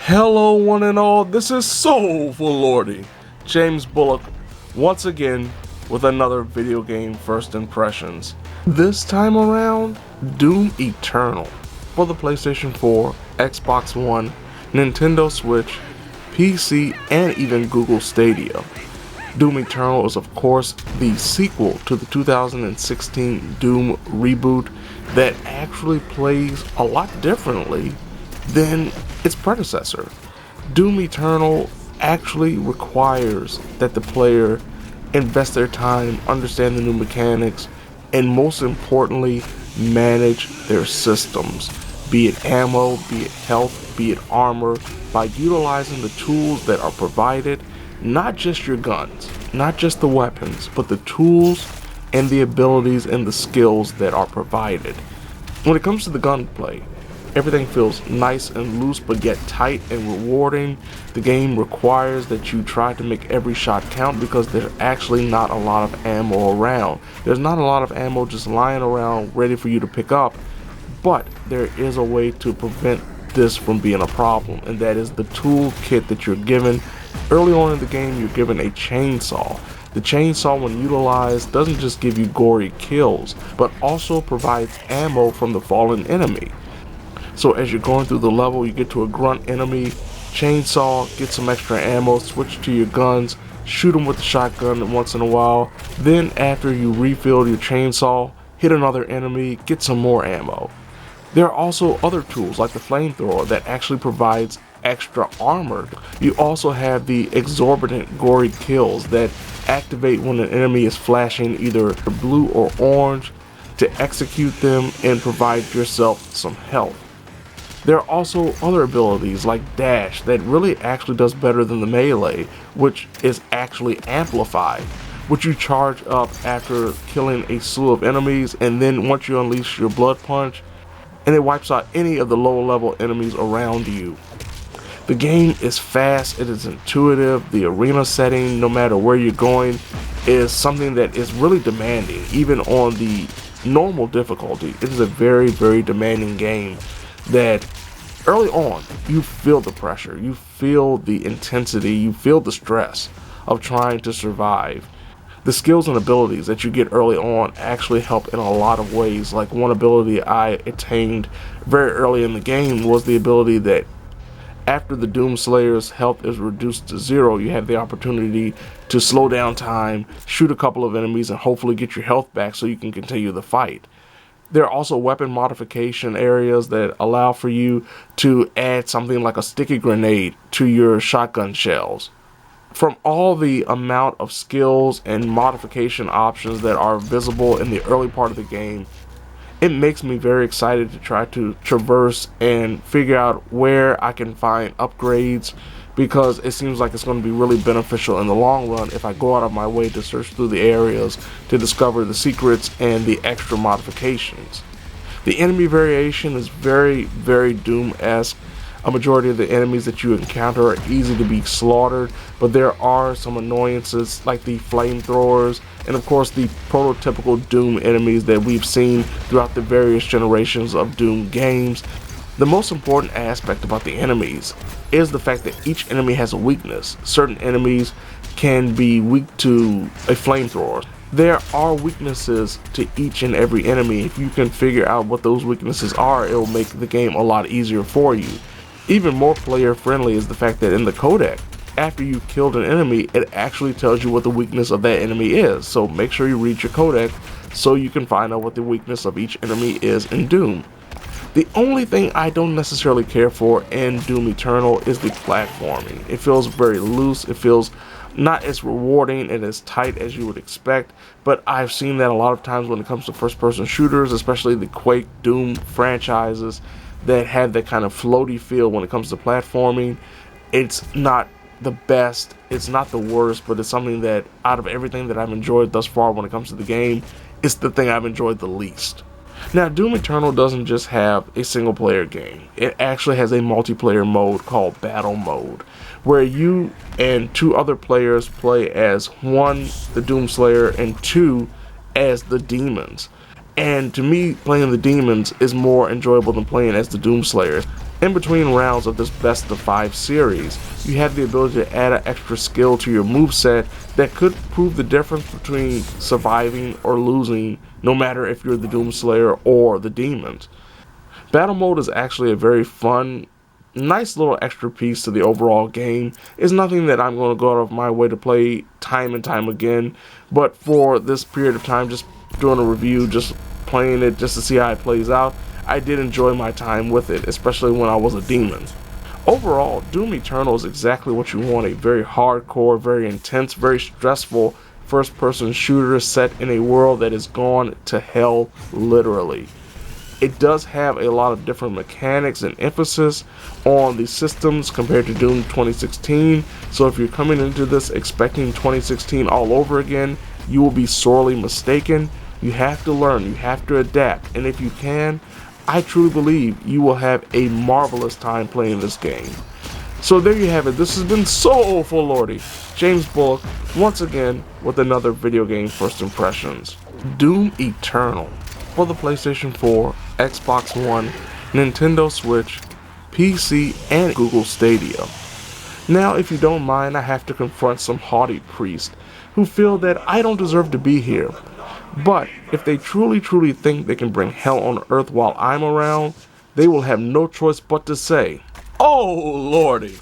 Hello one and all, this is Soulful Lordy, James Bullock, once again with another video game first impressions. This time around, Doom Eternal for the PlayStation 4, Xbox One, Nintendo Switch, PC, and even Google Stadia. Doom Eternal is of course the sequel to the 2016 Doom reboot that actually plays a lot differently than its predecessor. Doom Eternal actually requires that the player invest their time, understand the new mechanics, and most importantly, manage their systems, be it ammo, be it health, be it armor, by utilizing the tools that are provided, not just your guns, not just the weapons, but the tools and the abilities and the skills that are provided. When it comes to the gunplay, everything feels nice and loose but yet tight and rewarding. The game requires that you try to make every shot count because there's actually not a lot of ammo around. There's not a lot of ammo just lying around ready for you to pick up, but there is a way to prevent this from being a problem, and that is the tool kit that you're given. Early on in the game, you're given a chainsaw. The chainsaw, when utilized, doesn't just give you gory kills, but also provides ammo from the fallen enemy. So as you're going through the level, you get to a grunt enemy, chainsaw, get some extra ammo, switch to your guns, shoot them with the shotgun once in a while. Then after you refill your chainsaw, hit another enemy, get some more ammo. There are also other tools like the flamethrower that actually provides extra armor. You also have the exorbitant gory kills that activate when an enemy is flashing either blue or orange to execute them and provide yourself some health. There are also other abilities like dash that really actually does better than the melee, which is actually amplified, which you charge up after killing a slew of enemies, and then once you unleash your blood punch, and it wipes out any of the lower level enemies around you. The game is fast, it is intuitive, the arena setting, no matter where you're going, is something that is really demanding. Even on the normal difficulty, it is a very, very demanding game that early on, you feel the pressure, you feel the intensity, you feel the stress of trying to survive. The skills and abilities that you get early on actually help in a lot of ways. Like one ability I attained very early in the game was the ability that after the Doomslayer's health is reduced to 0, you have the opportunity to slow down time, shoot a couple of enemies, and hopefully get your health back so you can continue the fight. There are also weapon modification areas that allow for you to add something like a sticky grenade to your shotgun shells. From all the amount of skills and modification options that are visible in the early part of the game, it makes me very excited to try to traverse and figure out where I can find upgrades, because it seems like it's going to be really beneficial in the long run if I go out of my way to search through the areas to discover the secrets and the extra modifications. The enemy variation is very, very Doom-esque. A majority of the enemies that you encounter are easy to be slaughtered, but there are some annoyances like the flamethrowers and of course the prototypical Doom enemies that we've seen throughout the various generations of Doom games. The most important aspect about the enemies is the fact that each enemy has a weakness. Certain enemies can be weak to a flamethrower. There are weaknesses to each and every enemy. If you can figure out what those weaknesses are, it will make the game a lot easier for you. Even more player friendly is the fact that in the codec, after you've killed an enemy, it actually tells you what the weakness of that enemy is. So make sure you read your codec so you can find out what the weakness of each enemy is in Doom. The only thing I don't necessarily care for in Doom Eternal is the platforming. It feels very loose, it feels not as rewarding and as tight as you would expect, but I've seen that a lot of times when it comes to first-person shooters, especially the Quake, Doom franchises that have that kind of floaty feel when it comes to platforming. It's not the best, it's not the worst, but it's something that out of everything that I've enjoyed thus far when it comes to the game, it's the thing I've enjoyed the least. Now, Doom Eternal doesn't just have a single player game. It actually has a multiplayer mode called Battle Mode, where you and 2 other players play as 1, the Doomslayer, and 2, as the demons. And to me, playing the demons is more enjoyable than playing as the Doomslayer. In between rounds of this best of 5 series, you have the ability to add an extra skill to your moveset that could prove the difference between surviving or losing, no matter if you're the Doomslayer or the demons. Battle mode is actually a very fun, nice little extra piece to the overall game. It's nothing that I'm going to go out of my way to play time and time again, but for this period of time, just doing a review, just playing it just to see how it plays out, I did enjoy my time with it, especially when I was a demon. Overall, Doom Eternal is exactly what you want, a very hardcore, very intense, very stressful first-person shooter set in a world that is gone to hell, literally. It does have a lot of different mechanics and emphasis on the systems compared to Doom 2016, so if you're coming into this expecting 2016 all over again, you will be sorely mistaken. You have to learn, you have to adapt, and if you can, I truly believe you will have a marvelous time playing this game. So there you have it. This has been Soulful Lordy, James Bullock, once again with another video game first impressions. Doom Eternal for the PlayStation 4, Xbox One, Nintendo Switch, PC, and Google Stadia. Now, if you don't mind, I have to confront some haughty priests who feel that I don't deserve to be here. But if they truly think they can bring hell on earth while I'm around, they will have no choice but to say, "Oh Lordy."